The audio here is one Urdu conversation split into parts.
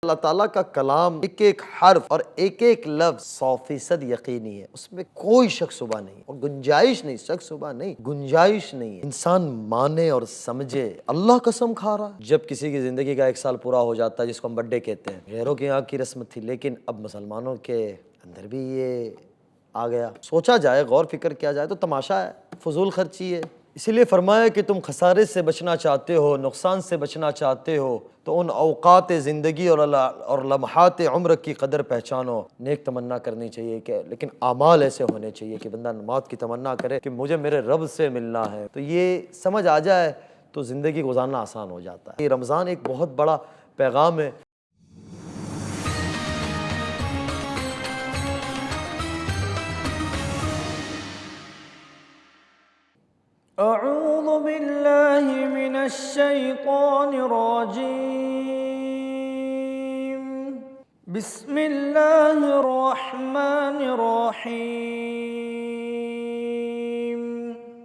اللہ تعالیٰ کا کلام ایک ایک حرف اور ایک ایک لفظ 100% یقینی ہے، اس میں کوئی شک شبہ نہیں اور گنجائش نہیں، شک شبہ نہیں، گنجائش نہیں ہے۔ انسان مانے اور سمجھے، اللہ قسم کھا رہا ہے۔ جب کسی کی زندگی کا 1 سال پورا ہو جاتا ہے، جس کو ہم برتھ ڈے کہتے ہیں، غیروں کے یہاں کی رسم تھی، لیکن اب مسلمانوں کے اندر بھی یہ آ گیا۔ سوچا جائے، غور فکر کیا جائے تو تماشا ہے، فضول خرچی ہے۔ اسی لیے فرمایا کہ تم خسارے سے بچنا چاہتے ہو، نقصان سے بچنا چاہتے ہو تو ان اوقات زندگی اور لمحات عمر کی قدر پہچانو۔ نیک تمنا کرنی چاہیے کہ لیکن اعمال ایسے ہونے چاہیے کہ بندہ موت کی تمنا کرے کہ مجھے میرے رب سے ملنا ہے، تو یہ سمجھ آ جائے تو زندگی گزارنا آسان ہو جاتا ہے۔ یہ رمضان ایک بہت بڑا پیغام ہے۔ اعوذ باللہ من الشیطان الرجیم، بسم اللہ الرحمن الرحیم،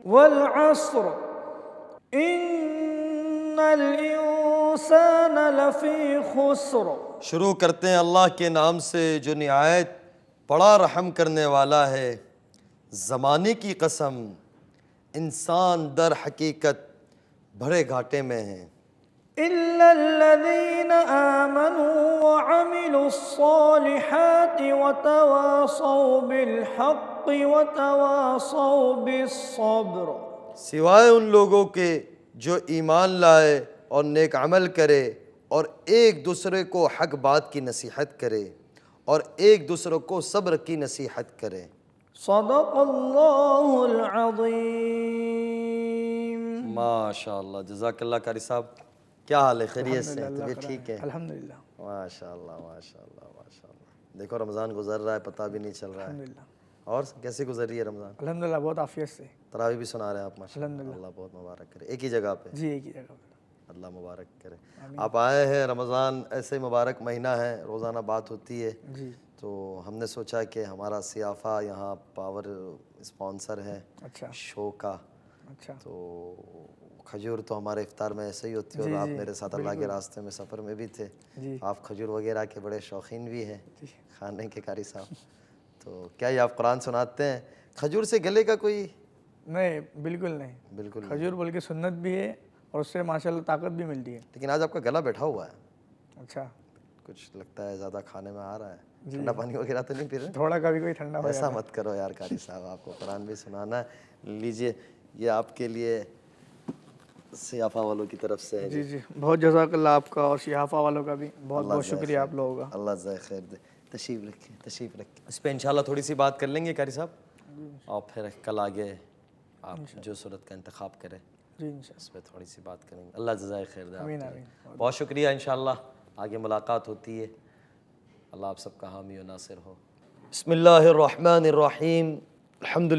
والعصر ان الانسان لفی خسر۔ شروع کرتے ہیں اللہ کے نام سے جو نہایت بڑا رحم کرنے والا ہے۔ زمانے کی قسم، انسان در حقیقت بڑے گھاٹے میں ہیں۔ الا الذین آمنوا وعملوا الصالحات وتواصوا بالحق وتواصوا بالصبر۔ سوائے ان لوگوں کے جو ایمان لائے اور نیک عمل کرے اور ایک دوسرے کو حق بات کی نصیحت کرے اور ایک دوسرے کو صبر کی نصیحت کرے۔ صدق اللہ العظیم۔ ماشاءاللہ، جزاک اللہ قاری صاحب، کیا حال ہے؟ خیریت سے؟ طبیعت ٹھیک ہے؟ الحمدللہ ماشاءاللہ ماشاءاللہ ماشاءاللہ۔ دیکھو رمضان گزر رہا ہے، پتہ بھی نہیں چل رہا ہے۔ الحمدللہ اور کیسے گزر رہی ہے رمضان؟ الحمدللہ بہت عافیت سے۔ تراویح بھی سنا رہے ہیں آپ؟ ماشاءاللہ، اللہ بہت مبارک کرے۔ ایک ہی جگہ پہ؟ جی ایک ہی جگہ پہ۔ اللہ مبارک کرے۔ آپ آئے ہیں، رمضان ایسے مبارک مہینہ ہے، روزانہ بات ہوتی ہے، جی تو ہم نے سوچا کہ ہمارا سیافہ یہاں پاور اسپانسر ہے اچھا شو کا، اچھا تو کھجور تو ہمارے افطار میں ایسے ہی ہوتی ہے، اور آپ میرے ساتھ اللہ کے راستے میں سفر میں بھی تھے، جی آپ کھجور وغیرہ کے بڑے شوقین بھی ہیں جی کھانے کے قاری صاحب، تو کیا یہ آپ قرآن سناتے ہیں؟ کھجور سے گلے کا کوئی؟ نہیں بالکل نہیں، بالکل نہیں، کھجور بلکہ سنت بھی ہے اور اس سے ماشاءاللہ طاقت بھی ملتی ہے۔ لیکن آج آپ کا گلا بیٹھا ہوا ہے، اچھا کچھ لگتا ہے زیادہ کھانے میں آ رہا ہے، ٹھنڈا پانی وغیرہ تو نہیں پی رہے؟ تھوڑا کبھی کوئی ٹھنڈا ہو ایسا جاتا مت کرو یار قاری صاحب، آپ کو قرآن بھی سنانا ہے۔ لیجئے، یہ آپ کے لیے سیافہ والوں کی طرف سے ہے۔ ہے۔ جی جی بہت جزاک اللہ آپ کا اور شیافہ والوں کا بھی بہت بہت شکریہ آپ لوگوں کا۔ اللہ جزائے خیر دے۔ تشریف رکھیں، تشریف رکھیں۔ اس پہ انشاءاللہ تھوڑی سی بات کر لیں گے قاری صاحب، اور پھر کل آگے آپ جو صورت کا انتخاب کریں جی انشاءاللہ، اس پہ تھوڑی سی بات کریں گے۔ اللہ جزائے خیر دے۔ آمین آمین۔ بہت شکریہ، انشاءاللہ آگے ملاقات ہوتی ہے۔ اللہ آپ سب کا حامی و ناصر ہو۔ بسم اللہ الرحمن الرحیم، الحمد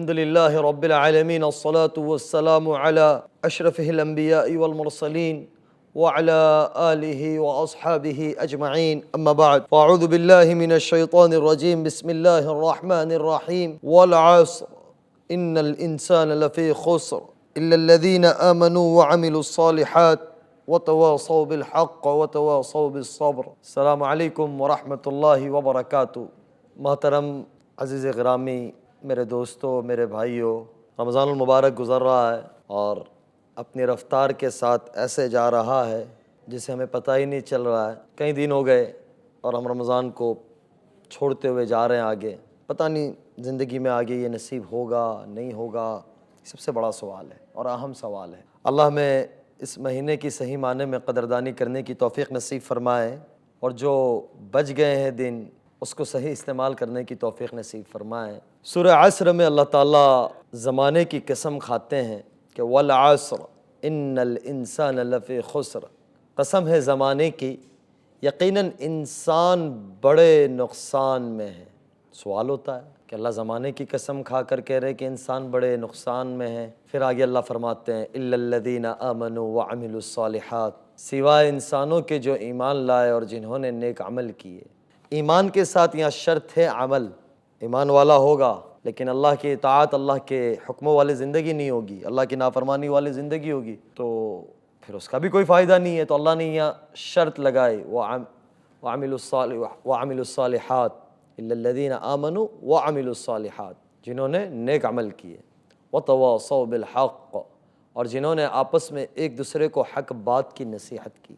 للہ رب العالمین، الصلاة والسلام علی اشرف الانبیاء والمرسلین وعلى آلہ واصحابہ اجمعین، اما بعد، فاعوذ باللہ من الشیطان الرجیم، بسم اللہ الرحمن الرحیم، والعصر ان الانسان لفی خسر الا الذین آمنوا وعملوا الصالحات وتواصوا بالحق وتواصوا بالصبر۔ السلام علیکم ورحمۃ اللہ وبرکاتہ۔ محترم عزیز گرامی، میرے دوستو، میرے بھائیو، رمضان المبارک گزر رہا ہے اور اپنی رفتار کے ساتھ ایسے جا رہا ہے جسے ہمیں پتہ ہی نہیں چل رہا ہے۔ کئی دن ہو گئے اور ہم رمضان کو چھوڑتے ہوئے جا رہے ہیں آگے، پتہ نہیں زندگی میں آگے یہ نصیب ہوگا نہیں ہوگا، سب سے بڑا سوال ہے اور اہم سوال ہے۔ اللہ ہمیں اس مہینے کی صحیح معنی میں قدردانی کرنے کی توفیق نصیب فرمائے، اور جو بچ گئے ہیں دن اس کو صحیح استعمال کرنے کی توفیق نصیب فرمائے۔ سورہ عصر میں اللہ تعالیٰ زمانے کی قسم کھاتے ہیں کہ والعصر ان الانسان لفی خسر، قسم ہے زمانے کی، یقیناً انسان بڑے نقصان میں ہے۔ سوال ہوتا ہے کہ اللہ زمانے کی قسم کھا کر کہہ رہے کہ انسان بڑے نقصان میں ہے، پھر آگے اللہ فرماتے ہیں الا الذین آمنوا وعملوا الصالحات، سوائے انسانوں کے جو ایمان لائے اور جنہوں نے نیک عمل کیے۔ ایمان کے ساتھ یہاں شرط ہے عمل، ایمان والا ہوگا لیکن اللہ کی اطاعت، اللہ کے حکموں والی زندگی نہیں ہوگی، اللہ کی نافرمانی والی زندگی ہوگی تو پھر اس کا بھی کوئی فائدہ نہیں ہے. تو اللہ نے یہاں شرط لگائی وَعَمِلُوا الصَّالِحَاتِ إِلَّا الَّذِينَ آمَنُوا وَعَمِلُوا الصَّالِحَاتِ, جنہوں نے نیک عمل کیے, وَتَوَاصَوْا بِالْحَقِّ, اور جنہوں نے آپس میں ایک دوسرے کو حق بات کی نصیحت کی.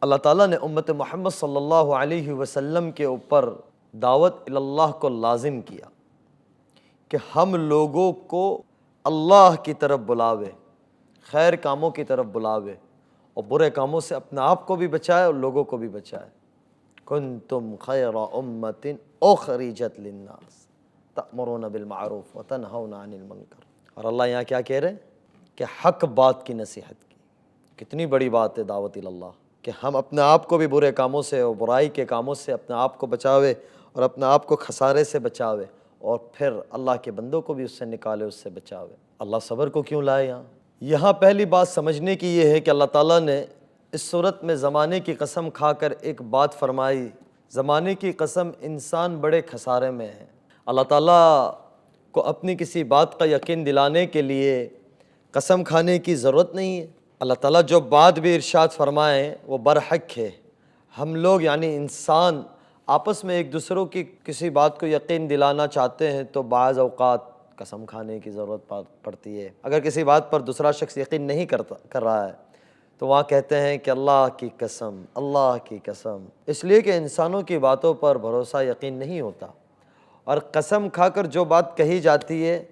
اللہ تعالیٰ نے امت محمد صلی اللہ علیہ وسلم کے اوپر دعوت اللہ کو لازم کیا کہ ہم لوگوں کو اللہ کی طرف بلاوے, خیر کاموں کی طرف بلاوے, اور برے کاموں سے اپنے آپ کو بھی بچائے اور لوگوں کو بھی بچائے. کنتم خیر امت اخرجت للناس تأمرون بالمعروف وتنہون عن المنکر. اور اللہ یہاں کیا کہہ رہے ہیں کہ حق بات کی نصیحت کی. کتنی بڑی بات ہے دعوت اللہ, کہ ہم اپنے آپ کو بھی برے کاموں سے اور برائی کے کاموں سے اپنے آپ کو بچاوے اور اپنے آپ کو خسارے سے بچاوے, اور پھر اللہ کے بندوں کو بھی اس سے نکالے, اس سے بچاوے. اللہ صبر کو کیوں لائے یہاں پہلی بات سمجھنے کی یہ ہے کہ اللہ تعالیٰ نے اس صورت میں زمانے کی قسم کھا کر ایک بات فرمائی. زمانے کی قسم, انسان بڑے خسارے میں ہے. اللہ تعالیٰ کو اپنی کسی بات کا یقین دلانے کے لیے قسم کھانے کی ضرورت نہیں ہے. اللہ تعالیٰ جو بات بھی ارشاد فرمائے وہ برحق ہے. ہم لوگ یعنی انسان آپس میں ایک دوسروں کی کسی بات کو یقین دلانا چاہتے ہیں تو بعض اوقات قسم کھانے کی ضرورت پڑتی ہے. اگر کسی بات پر دوسرا شخص یقین نہیں کر رہا ہے تو وہاں کہتے ہیں کہ اللہ کی قسم, اللہ کی قسم, اس لیے کہ انسانوں کی باتوں پر بھروسہ یقین نہیں ہوتا. اور قسم کھا کر جو بات کہی جاتی ہے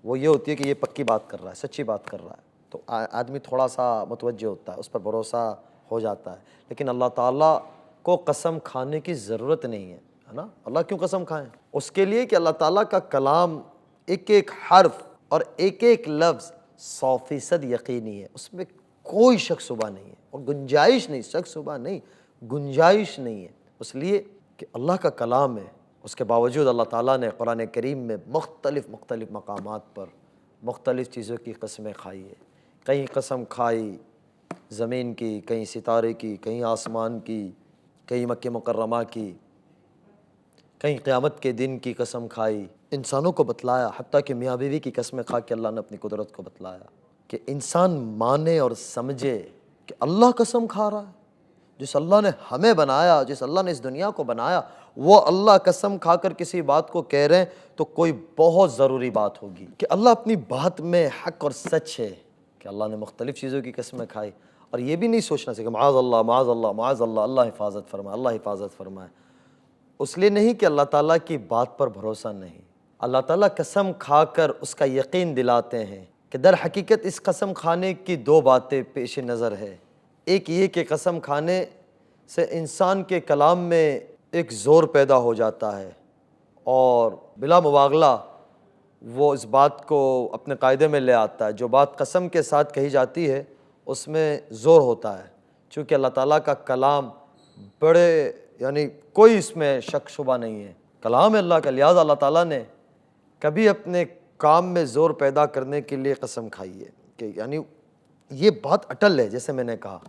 وہ یہ ہوتی ہے کہ یہ پکی بات کر رہا ہے, سچی بات کر رہا ہے, تو آدمی تھوڑا سا متوجہ ہوتا ہے, اس پر بھروسہ ہو جاتا ہے. لیکن اللہ تعالیٰ کو قسم کھانے کی ضرورت نہیں ہے نا. اللہ کیوں قسم کھائیں؟ اس کے لیے کہ اللہ تعالیٰ کا کلام ایک ایک حرف اور ایک ایک لفظ 100% یقینی ہے, اس میں کوئی شک شبہ نہیں ہے, اور گنجائش نہیں, شک شبہ نہیں, گنجائش نہیں ہے. اس لیے کہ اللہ کا کلام ہے. اس کے باوجود اللہ تعالیٰ نے قرآن کریم میں مختلف مقامات پر مختلف چیزوں کی قسمیں کھائی ہے. کہیں قسم کھائی زمین کی, کہیں ستارے کی, کہیں آسمان کی, کہیں مکہ مکرمہ کی, کہیں قیامت کے دن کی قسم کھائی. انسانوں کو بتلایا, حتیٰ کہ میاں بیوی کی قسمیں کھا کے اللہ نے اپنی قدرت کو بتلایا کہ انسان مانے اور سمجھے کہ اللہ قسم کھا رہا ہے. جس اللہ نے ہمیں بنایا, جس اللہ نے اس دنیا کو بنایا, وہ اللہ قسم کھا کر کسی بات کو کہہ رہے ہیں تو کوئی بہت ضروری بات ہوگی کہ اللہ اپنی بات میں حق اور سچ ہے. کہ اللہ نے مختلف چیزوں کی قسمیں کھائی, اور یہ بھی نہیں سوچنا چاہیے کہ معاذ اللہ معاذ اللہ معاذ اللہ, اللہ حفاظت فرمائے, اللہ حفاظت فرمائے. اس لیے نہیں کہ اللہ تعالیٰ کی بات پر بھروسہ نہیں, اللہ تعالیٰ قسم کھا کر اس کا یقین دلاتے ہیں کہ در حقیقت اس قسم کھانے کی دو باتیں پیش نظر ہے. ایک یہ کہ قسم کھانے سے انسان کے کلام میں ایک زور پیدا ہو جاتا ہے, اور بلا مبالغہ وہ اس بات کو اپنے قاعدے میں لے آتا ہے. جو بات قسم کے ساتھ کہی جاتی ہے اس میں زور ہوتا ہے, چونکہ اللہ تعالیٰ کا کلام بڑے یعنی کوئی اس میں شک شبہ نہیں ہے, کلام ہے اللہ کا. لہٰذا اللہ تعالیٰ نے کبھی اپنے کام میں زور پیدا کرنے کے لیے قسم کھائی ہے کہ یعنی یہ بات اٹل ہے. جیسے میں نے کہا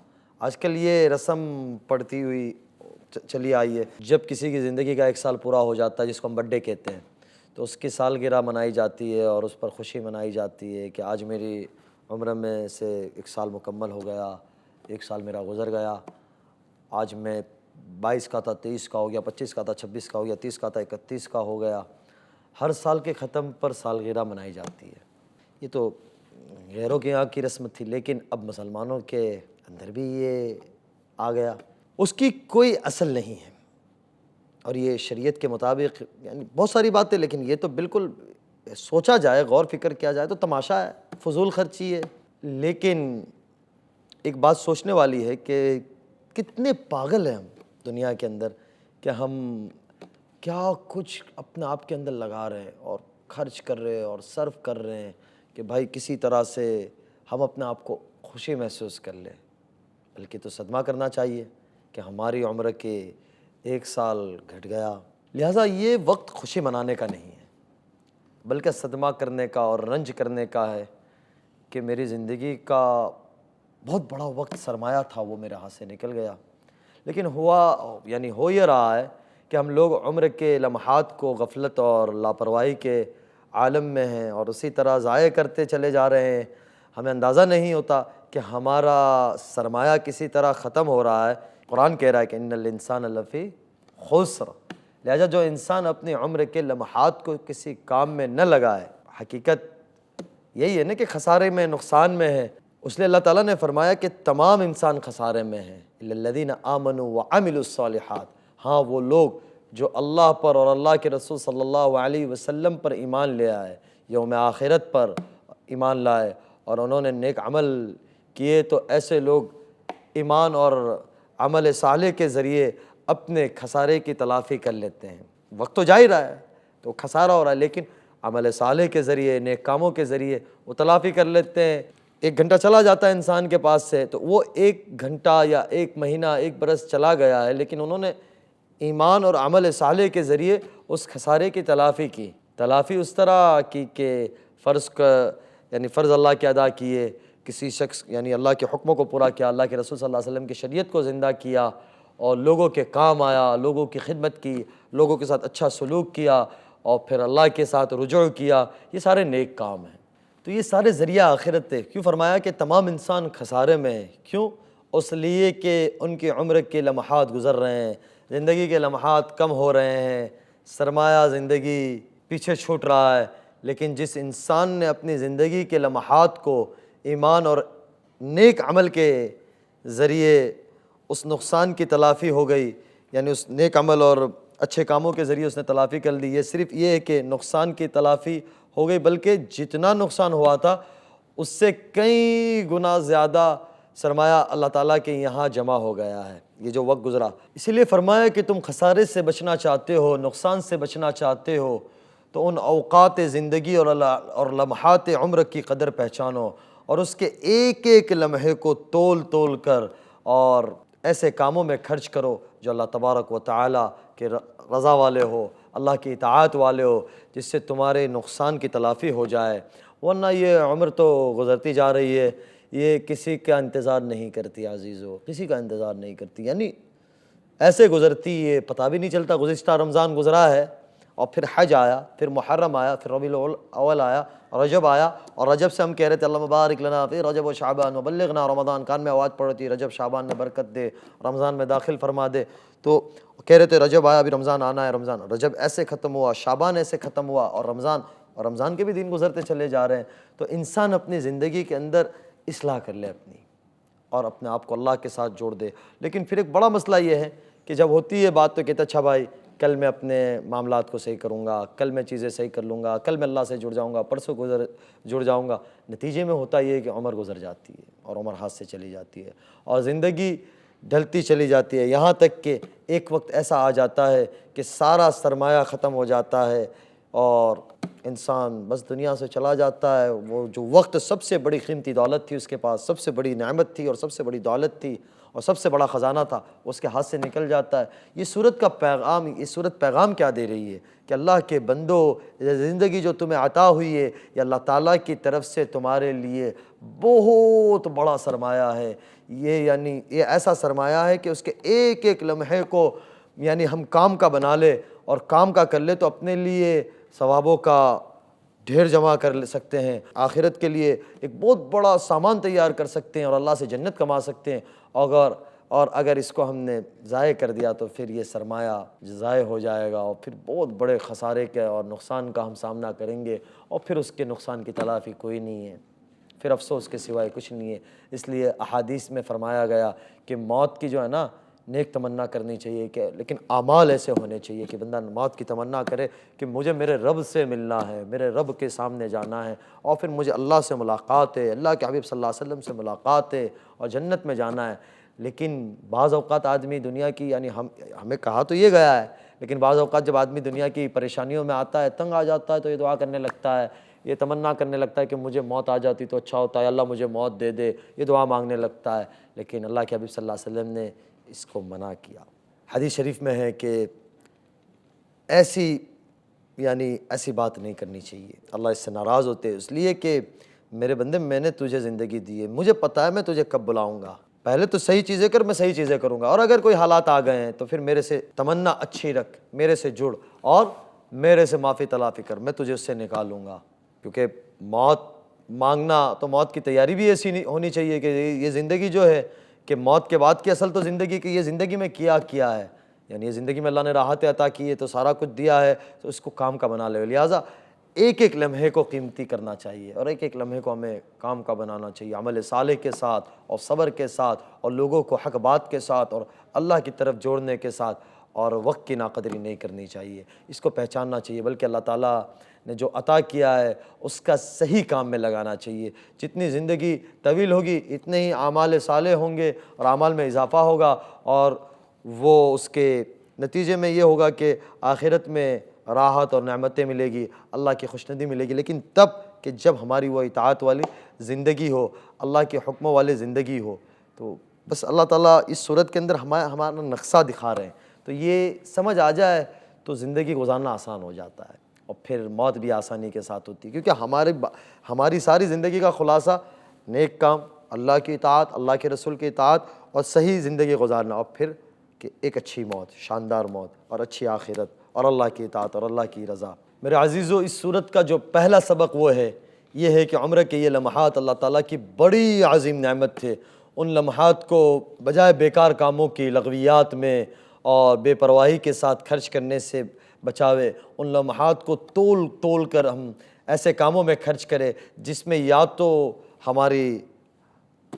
آج کل یہ رسم پڑتی ہوئی چلی آئی ہے, جب کسی کی زندگی کا 1 سال پورا ہو جاتا ہے جس کو ہم برتھ ڈے کہتے ہیں, تو اس کی سالگرہ منائی جاتی ہے اور اس پر خوشی منائی جاتی ہے کہ آج میری عمر میں سے 1 سال مکمل ہو گیا, 1 سال میرا گزر گیا, آج میں 22 کا تھا 23 کا ہو گیا, 25 کا تھا 26 کا ہو گیا, 30 کا تھا 31 کا ہو گیا. ہر سال کے ختم پر سالگرہ منائی جاتی ہے. یہ تو غیروں کے یہاں کی رسم تھی, لیکن اب مسلمانوں کے اندر بھی یہ آ گیا. اس کی کوئی اصل نہیں ہے, اور یہ شریعت کے مطابق یعنی بہت ساری باتیں, لیکن یہ تو بالکل سوچا جائے, غور فکر کیا جائے تو تماشا ہے, فضول خرچی ہے. لیکن ایک بات سوچنے والی ہے کہ کتنے پاگل ہیں ہم دنیا کے اندر کہ ہم کیا کچھ اپنے آپ کے اندر لگا رہے ہیں اور خرچ کر رہے ہیں اور صرف کر رہے ہیں کہ بھائی کسی طرح سے ہم اپنے آپ کو خوشی محسوس کر لیں. بلکہ تو صدمہ کرنا چاہیے کہ ہماری عمر کے 1 سال گھٹ گیا. لہٰذا یہ وقت خوشی منانے کا نہیں ہے, بلکہ صدمہ کرنے کا اور رنج کرنے کا ہے کہ میری زندگی کا بہت بڑا وقت سرمایہ تھا وہ میرے ہاتھ سے نکل گیا. لیکن ہو یہ رہا ہے کہ ہم لوگ عمر کے لمحات کو غفلت اور لاپرواہی کے عالم میں ہیں اور اسی طرح ضائع کرتے چلے جا رہے ہیں. ہمیں اندازہ نہیں ہوتا کہ ہمارا سرمایہ کسی طرح ختم ہو رہا ہے۔ قرآن کہہ رہا ہے کہ ان الانسان لفی خسر، لہذا جو انسان اپنی عمر کے لمحات کو کسی کام میں نہ لگائے، حقیقت یہی ہے نا کہ خسارے میں، نقصان میں ہے۔ اس لیے اللہ تعالیٰ نے فرمایا کہ تمام انسان خسارے میں ہیں، الا الذین آمنوا وعملوا الصالحات، ہاں وہ لوگ جو اللہ پر اور اللہ کے رسول صلی اللہ علیہ وسلم پر ایمان لے آئے، یوم آخرت پر ایمان لائے اور انہوں نے نیک عمل کیے، تو ایسے لوگ ایمان اور عمل صالح کے ذریعے اپنے خسارے کی تلافی کر لیتے ہیں۔ وقت تو جا ہی رہا ہے تو خسارہ ہو رہا ہے، لیکن عمل صالح کے ذریعے، نیک کاموں کے ذریعے وہ تلافی کر لیتے ہیں۔ 1 گھنٹہ چلا جاتا ہے انسان کے پاس سے، تو وہ 1 گھنٹہ یا 1 مہینہ، 1 برس چلا گیا ہے، لیکن انہوں نے ایمان اور عمل صالح کے ذریعے اس خسارے کی تلافی کی۔ تلافی اس طرح کی کہ فرض اللہ کے ادا کیے، کسی شخص یعنی اللہ کے حکموں کو پورا کیا، اللہ کے رسول صلی اللہ علیہ وسلم کی شریعت کو زندہ کیا اور لوگوں کے کام آیا، لوگوں کی خدمت کی، لوگوں کے ساتھ اچھا سلوک کیا اور پھر اللہ کے ساتھ رجوع کیا، یہ سارے نیک کام ہیں۔ تو یہ سارے ذریعہ آخرت ہے۔ کیوں فرمایا کہ تمام انسان خسارے میں ہیں؟ کیوں؟ اس لیے کہ ان کی عمر کے لمحات گزر رہے ہیں، زندگی کے لمحات کم ہو رہے ہیں، سرمایہ زندگی پیچھے چھوٹ رہا ہے۔ لیکن جس انسان نے اپنی زندگی کے لمحات کو ایمان اور نیک عمل کے ذریعے اس نقصان کی تلافی ہو گئی، یعنی اس نیک عمل اور اچھے کاموں کے ذریعے اس نے تلافی کر لی، یہ صرف یہ ہے کہ نقصان کی تلافی ہو گئی، بلکہ جتنا نقصان ہوا تھا اس سے کئی گنا زیادہ سرمایہ اللہ تعالیٰ کے یہاں جمع ہو گیا ہے، یہ جو وقت گزرا۔ اسی لیے فرمایا کہ تم خسارے سے بچنا چاہتے ہو، نقصان سے بچنا چاہتے ہو، تو ان اوقات زندگی اور لمحات عمر کی قدر پہچانو اور اس کے ایک ایک لمحے کو تول تول کر اور ایسے کاموں میں خرچ کرو جو اللہ تبارک و تعالیٰ کے رضا والے ہو، اللہ کی اطاعت والے ہو، جس سے تمہارے نقصان کی تلافی ہو جائے۔ ورنہ یہ عمر تو گزرتی جا رہی ہے، یہ کسی کا انتظار نہیں کرتی عزیزو، کسی کا انتظار نہیں کرتی، یعنی ایسے گزرتی ہے پتہ بھی نہیں چلتا۔ گزشتہ رمضان گزرا ہے اور پھر حج آیا، پھر محرم آیا، پھر ربیع الاول آیا، رجب آیا، اور رجب سے ہم کہہ رہے تھے اللہ مبارک لنا فی رجب و شعبان وبلغنا رمضان، کان میں آواز پڑ رہی تھی رجب شعبان میں برکت دے، رمضان میں داخل فرما دے، تو کہہ رہے تھے رجب آیا، ابھی رمضان آنا ہے، رجب ایسے ختم ہوا، شعبان ایسے ختم ہوا، اور رمضان کے بھی دن گزرتے چلے جا رہے ہیں۔ تو انسان اپنی زندگی کے اندر اصلاح کر لے اپنی، اور اپنے آپ کو اللہ کے ساتھ جوڑ دے۔ لیکن پھر ایک بڑا مسئلہ یہ ہے کہ جب ہوتی ہے بات تو کہتے اچھا بھائی کل میں اپنے معاملات کو صحیح کروں گا، کل میں چیزیں صحیح کر لوں گا، کل میں اللہ سے جڑ جاؤں گا، پرسوں جڑ جاؤں گا۔ نتیجے میں ہوتا یہ ہے کہ عمر گزر جاتی ہے اور عمر ہاتھ سے چلی جاتی ہے اور زندگی ڈھلتی چلی جاتی ہے، یہاں تک کہ ایک وقت ایسا آ جاتا ہے کہ سارا سرمایہ ختم ہو جاتا ہے اور انسان بس دنیا سے چلا جاتا ہے۔ وہ جو وقت سب سے بڑی قیمتی دولت تھی اس کے پاس، سب سے بڑی نعمت تھی اور سب سے بڑی دولت تھی اور سب سے بڑا خزانہ تھا، اس کے ہاتھ سے نکل جاتا ہے۔ یہ سورت کا پیغام، یہ سورت پیغام کیا دے رہی ہے کہ اللہ کے بندو، یہ زندگی جو تمہیں عطا ہوئی ہے یہ اللہ تعالیٰ کی طرف سے تمہارے لیے بہت بڑا سرمایہ ہے۔ یہ ایسا سرمایہ ہے کہ اس کے ایک ایک لمحے کو یعنی ہم کام کا بنا لے اور کام کا کر لے تو اپنے لیے ثوابوں کا ڈھیر جمع کر سکتے ہیں، آخرت کے لیے ایک بہت بڑا سامان تیار کر سکتے ہیں اور اللہ سے جنت کما سکتے ہیں۔ اور اگر اس کو ہم نے ضائع کر دیا تو پھر یہ سرمایہ ضائع ہو جائے گا اور پھر بہت بڑے خسارے کے اور نقصان کا ہم سامنا کریں گے، اور پھر اس کے نقصان کی تلافی کوئی نہیں ہے، پھر افسوس کے سوائے کچھ نہیں ہے۔ اس لیے احادیث میں فرمایا گیا کہ موت کی جو ہے نا نیک تمنا کرنی چاہیے، کہ لیکن اعمال ایسے ہونے چاہیے کہ بندہ موت کی تمنا کرے کہ مجھے میرے رب سے ملنا ہے، میرے رب کے سامنے جانا ہے، اور پھر مجھے اللہ سے ملاقات ہے، اللہ کے حبیب صلی اللہ علیہ وسلم سے ملاقات ہے اور جنت میں جانا ہے۔ لیکن بعض اوقات آدمی دنیا کی یعنی ہمیں کہا تو یہ گیا ہے، لیکن بعض اوقات جب آدمی دنیا کی پریشانیوں میں آتا ہے، تنگ آ جاتا ہے، تو یہ دعا کرنے لگتا ہے، یہ تمنا کرنے لگتا ہے کہ مجھے موت آ جاتی تو اچھا ہوتا ہے، اللہ مجھے موت دے دے، یہ دعا مانگنے لگتا ہے۔ لیکن اللہ کے حبیب صلی اللہ علیہ وسلم نے اس کو منع کیا۔ حدیث شریف میں ہے کہ ایسی بات نہیں کرنی چاہیے، اللہ اس سے ناراض ہوتے، اس لیے کہ میرے بندے میں نے تجھے زندگی دی ہے، مجھے پتہ ہے میں تجھے کب بلاؤں گا، پہلے تو صحیح چیزیں کر، میں صحیح چیزیں کروں گا، اور اگر کوئی حالات آ گئے ہیں تو پھر میرے سے تمنا اچھی رکھ، میرے سے جڑ اور میرے سے معافی تلافی کر، میں تجھے اس سے نکالوں گا، کیونکہ موت مانگنا تو موت کی تیاری بھی ایسی نہیں ہونی چاہیے کہ یہ زندگی جو ہے کہ موت کے بعد کی اصل تو زندگی کہ یہ زندگی میں کیا ہے، یعنی یہ زندگی میں اللہ نے راحتیں عطا کی ہے تو سارا کچھ دیا ہے تو اس کو کام کا بنا لے، لہٰذا ایک ایک لمحے کو قیمتی کرنا چاہیے اور ایک ایک لمحے کو ہمیں کام کا بنانا چاہیے، عمل صالح کے ساتھ اور صبر کے ساتھ اور لوگوں کو حق بات کے ساتھ اور اللہ کی طرف جوڑنے کے ساتھ، اور وقت کی ناقدری نہیں کرنی چاہیے، اس کو پہچاننا چاہیے، بلکہ اللہ تعالیٰ نے جو عطا کیا ہے اس کا صحیح کام میں لگانا چاہیے۔ جتنی زندگی طویل ہوگی اتنے ہی اعمال صالح ہوں گے اور اعمال میں اضافہ ہوگا، اور وہ اس کے نتیجے میں یہ ہوگا کہ آخرت میں راحت اور نعمتیں ملے گی، اللہ کی خوشنودی ملے گی، لیکن تب کہ جب ہماری وہ اطاعت والی زندگی ہو، اللہ کے حکموں والی زندگی ہو۔ تو بس اللہ تعالیٰ اس صورت کے اندر ہمارا نقشہ دکھا رہے ہیں، تو یہ سمجھ آ جائے تو زندگی گزارنا آسان ہو جاتا ہے، اور پھر موت بھی آسانی کے ساتھ ہوتی ہے، کیونکہ ہماری ساری زندگی کا خلاصہ نیک کام، اللہ کی اطاعت، اللہ کے رسول کی اطاعت اور صحیح زندگی گزارنا، اور پھر کہ ایک اچھی موت، شاندار موت اور اچھی آخرت اور اللہ کی اطاعت اور اللہ کی رضا۔ میرے عزیزو، اس صورت کا جو پہلا سبق وہ ہے، یہ ہے کہ عمر کے یہ لمحات اللہ تعالیٰ کی بڑی عظیم نعمت تھے، ان لمحات کو بجائے بیکار کاموں کی، لغویات میں اور بے پرواہی کے ساتھ خرچ کرنے سے بچاوے، ان لمحات کو تول کر ہم ایسے کاموں میں خرچ کرے جس میں یا تو ہماری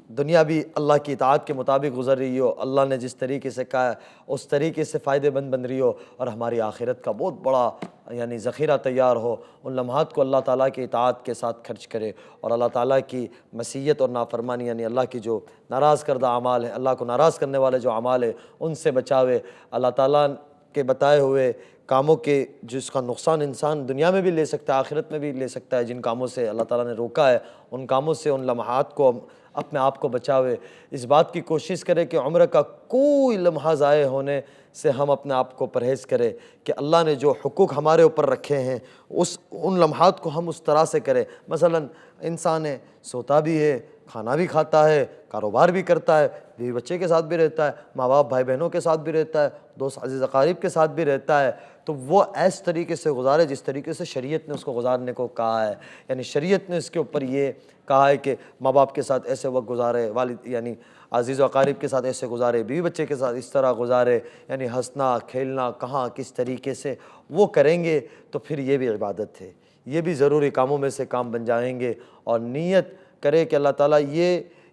دنیا بھی اللہ کی اطاعت کے مطابق گزر رہی ہو، اللہ نے جس طریقے سے کہا ہے اس طریقے سے فائدے مند بن رہی ہو، اور ہماری آخرت کا بہت بڑا یعنی ذخیرہ تیار ہو۔ ان لمحات کو اللہ تعالیٰ کی اطاعت کے ساتھ خرچ کرے اور اللہ تعالیٰ کی معصیت اور نافرمانی یعنی اللہ کی جو ناراض کردہ اعمال ہیں، اللہ کو ناراض کرنے والے جو اعمال ہیں ان سے بچاوے، اللہ تعالیٰ کے بتائے ہوئے کاموں کے جس کا نقصان انسان دنیا میں بھی لے سکتا ہے، آخرت میں بھی لے سکتا ہے، جن کاموں سے اللہ تعالیٰ نے روکا ہے ان کاموں سے، ان لمحات کو اپنے آپ کو بچاوے۔ اس بات کی کوشش کرے کہ عمر کا کوئی لمحہ ضائع ہونے سے ہم اپنے آپ کو پرہیز کرے، کہ اللہ نے جو حقوق ہمارے اوپر رکھے ہیں ان لمحات کو ہم اس طرح سے کریں۔ مثلا انسان ہے، سوتا بھی ہے، کھانا بھی کھاتا ہے، کاروبار بھی کرتا ہے، بیوی بچے کے ساتھ بھی رہتا ہے، ماں باپ بھائی بہنوں کے ساتھ بھی رہتا ہے، دوست عزیز اقارب کے ساتھ بھی رہتا ہے، تو وہ ایس طریقے سے گزارے جس طریقے سے شریعت نے اس کو گزارنے کو کہا ہے، یعنی شریعت نے اس کے اوپر یہ کہا ہے کہ ماں باپ کے ساتھ ایسے وقت گزارے، والد یعنی عزیز و اقارب کے ساتھ ایسے گزارے، بیوی بچے کے ساتھ اس طرح گزارے، یعنی ہنسنا کھیلنا کہاں کس طریقے سے وہ کریں گے تو پھر یہ بھی عبادت ہے، یہ بھی ضروری کاموں میں سے کام بن جائیں گے۔ اور نیت کرے کہ اللہ تعالیٰ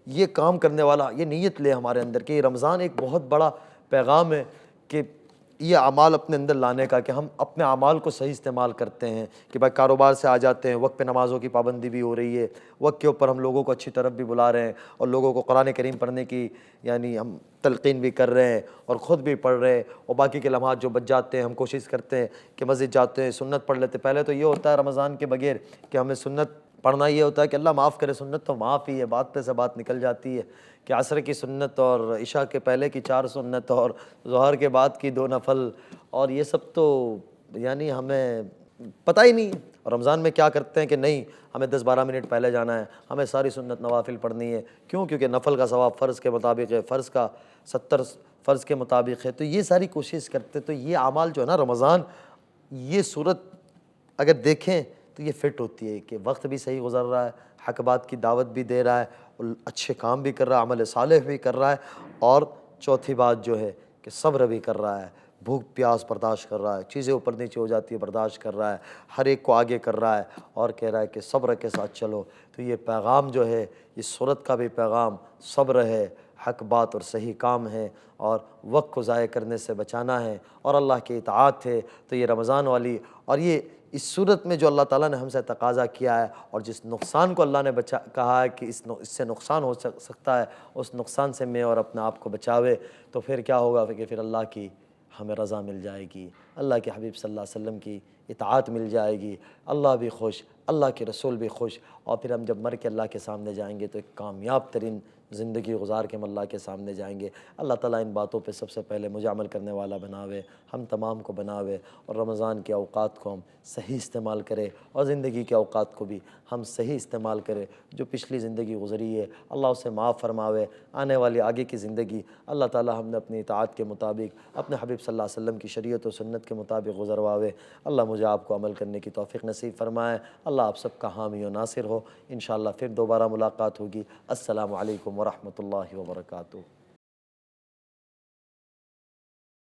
یہ کام کرنے والا یہ نیت لے ہمارے اندر کہ یہ رمضان ایک بہت بڑا پیغام ہے کہ یہ اعمال اپنے اندر لانے کا، کہ ہم اپنے اعمال کو صحیح استعمال کرتے ہیں، کہ بھائی کاروبار سے آ جاتے ہیں، وقت پہ نمازوں کی پابندی بھی ہو رہی ہے، وقت کے اوپر ہم لوگوں کو اچھی طرف بھی بلا رہے ہیں اور لوگوں کو قرآن کریم پڑھنے کی یعنی ہم تلقین بھی کر رہے ہیں اور خود بھی پڑھ رہے ہیں، اور باقی کے لمحات جو بچ جاتے ہیں ہم کوشش کرتے ہیں کہ مسجد جاتے ہیں سنت پڑھ لیتے۔ پہلے تو یہ ہوتا ہے رمضان کے بغیر کہ ہمیں سنت پڑھنا یہ ہوتا ہے کہ اللہ معاف کرے، سنت تو معاف ہی ہے، بات پہ سے بات نکل جاتی ہے کہ عصر کی سنت اور عشاء کے پہلے کی 4 سنت اور ظہر کے بعد کی 2 نفل، اور یہ سب تو یعنی ہمیں پتہ ہی نہیں۔ اور رمضان میں کیا کرتے ہیں کہ نہیں ہمیں 10-12 منٹ پہلے جانا ہے، ہمیں ساری سنت نوافل پڑھنی ہے، کیوں؟ کیونکہ نفل کا ثواب فرض کے مطابق ہے، فرض کا 70 فرض کے مطابق ہے، تو یہ ساری کوشش کرتے، تو یہ اعمال جو ہے نا رمضان، یہ صورت اگر دیکھیں تو یہ فٹ ہوتی ہے کہ وقت بھی صحیح گزر رہا ہے، حق بات کی دعوت بھی دے رہا ہے، اور اچھے کام بھی کر رہا ہے، عمل صالح بھی کر رہا ہے، اور چوتھی بات جو ہے کہ صبر بھی کر رہا ہے، بھوک پیاس برداشت کر رہا ہے، چیزیں اوپر نیچے ہو جاتی ہے برداشت کر رہا ہے، ہر ایک کو آگے کر رہا ہے اور کہہ رہا ہے کہ صبر کے ساتھ چلو۔ تو یہ پیغام جو ہے اس صورت کا بھی پیغام صبر ہے، حق بات اور صحیح کام ہے، اور وقت کو ضائع کرنے سے بچانا ہے، اور اللہ کی اطاعت ہے۔ تو یہ رمضان والی، اور یہ اس صورت میں جو اللہ تعالیٰ نے ہم سے تقاضا کیا ہے، اور جس نقصان کو اللہ نے کہا ہے کہ اس سے نقصان ہو سکتا ہے، اس نقصان سے میں اور اپنے آپ کو بچاوے، تو پھر کیا ہوگا کہ پھر اللہ کی ہمیں رضا مل جائے گی، اللہ کے حبیب صلی اللہ علیہ وسلم کی اطاعت مل جائے گی، اللہ بھی خوش، اللہ کے رسول بھی خوش، اور پھر ہم جب مر کے اللہ کے سامنے جائیں گے تو ایک کامیاب ترین زندگی گزار کے ہم اللہ کے سامنے جائیں گے۔ اللہ تعالیٰ ان باتوں پہ سب سے پہلے مجھے عمل کرنے والا بناوے، ہم تمام کو بناوے، اور رمضان کے اوقات کو ہم صحیح استعمال کرے، اور زندگی کے اوقات کو بھی ہم صحیح استعمال کرے۔ جو پچھلی زندگی گزری ہے اللہ اسے معاف فرماوے، آنے والی آگے کی زندگی اللہ تعالیٰ ہم نے اپنی اطاعت کے مطابق اپنے حبیب صلی اللہ علیہ وسلم کی شریعت و سنت کے مطابق گزرواوے۔ اللہ مجھے آپ کو عمل کرنے کی توفیق نصیب فرمائے۔ اللہ آپ سب کا حامی و ناصر ہو۔ انشاءاللہ پھر دوبارہ ملاقات ہوگی۔ السلام علیکم ورحمۃ اللہ وبرکاتہ۔